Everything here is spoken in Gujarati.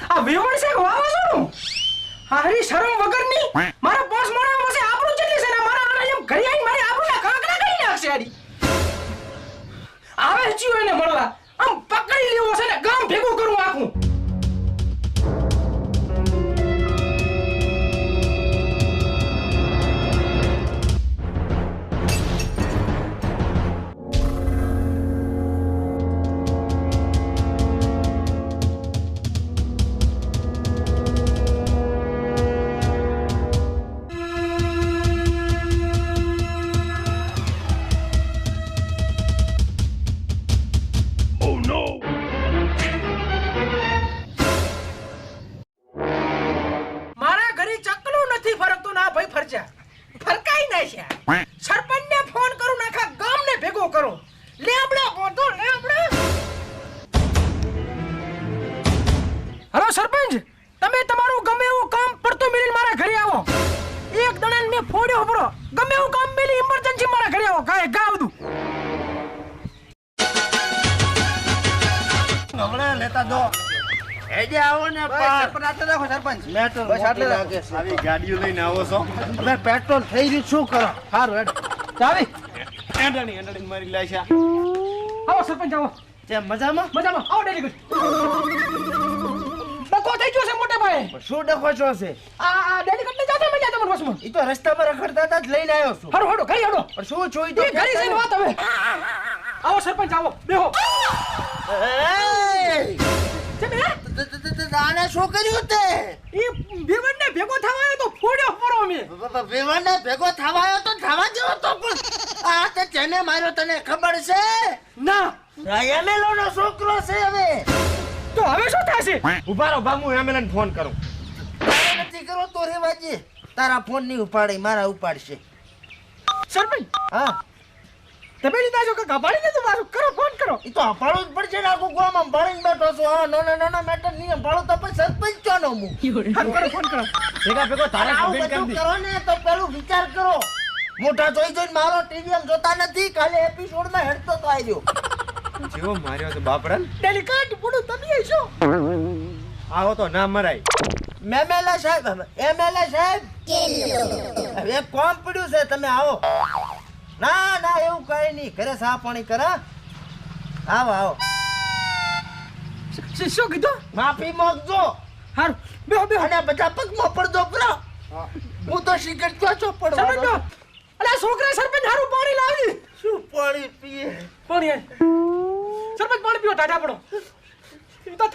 આ વેવણ છે વાવા છું હારી શરમ વગરની મારા બોસ મોણા પાસે આપણું ચલી છે ને મારા આને એમ ઘરે આવીને મારી આપણું કાંકડા કરી નાખશે આડી આવે જીવ એને મળવા આમ પકડી લેવો છે ને ગામ ભેગું કરું આખું સરપંચને ફોન કરું નાખા ગામને ભેગો કરો લેબડા બોધો લેબડા હલો સરપંચ તમે તમારું ગમે એવું કામ પડતો મેલીને મારા ઘરે આવો એક દણાને મે ફોડ્યો બરો ગમે એવું કામ મેલી ઇમરજન્સી મારા ઘરે આવો કાય ગાવદું હમણાં લેતા દો એજે આવો ને સરપંચ રાખો સરપંચ મેટર બસ આટલે લાગે છે આવી ગાડીઓ લઈને આવો છો હવે પેટ્રોલ થઈ રહ્યું શું કરો સારું હેડ ચાવી એંડાની મારી લાશા આવો સરપંચ આવો જે મજામાં આવો ડેલી ગુડ ડકો થઈ ગયો છે મોટે ભાઈ શું ડખો છો છે આ ડેલી ગુડ ને જાતો મજા તમને બસમાં ઈ તો રસ્તામાં રખડતા હતા જ લઈને આવ્યો છું હડો ઘરે હડો પણ શું જોઈ તો ઘરે જઈને વાત હવે આવો સરપંચ આવો બેહો આને શું કર્યું તે ઈ વિવનને ભેગો થવાયો તો ફોડ્યો પરો મે વિવનને ભેગો થવાયો તો થવા જેવો તો પણ આ તે જેને માર્યો તને ખબર છે ના એમએલઓ નો છોકરો છે હવે તો હવે શું થશે ઉભા રહો બામુ એમએલએ ને ફોન કરું નથી કરો તો રેવાજી તારા ફોન નહીં ઉપાડે મારા ઉપાડશે સરપંચ હા તમે લીધા છો કે ગબાડીને તો મારું કરો ફોન કરો ઈ તો અપાડો જ પડશે ને આખું ગામ આમ ભણીને બેઠો છો હા નાના મેટર નહીં અપાડો તો પછી સરપંચ ચોનો હું કરો ફોન કરો ભેગા તારે આવું બધું કરી કરો ને તો પેલું વિચાર કરો મોટા જોઈને મારો ટીવી આમ જોતા નથી કાલે એપિસોડમાં હેડતો તો આવ્યો જેવો માર્યો તો બાપડા ડેલિકેટ બોલું તમે છો આવો તો ના મરાય એમએલએ સાહેબ એક કોમ પડ્યું છે તમે આવો ના એવું કઈ નહીં ઘરે સા પાણી કરા આવો શું કીધું માફી માંગજો હારું બેહો અને બધા પગમાં પડદો કરો હું તો શીખર છો પડવાનો સરપંચ અલે છોકરા સરપંચ હારું પાણી લાવી શું પાણી પીએ પાણી સરપંચ પાણી પીઓ ટાટા પડો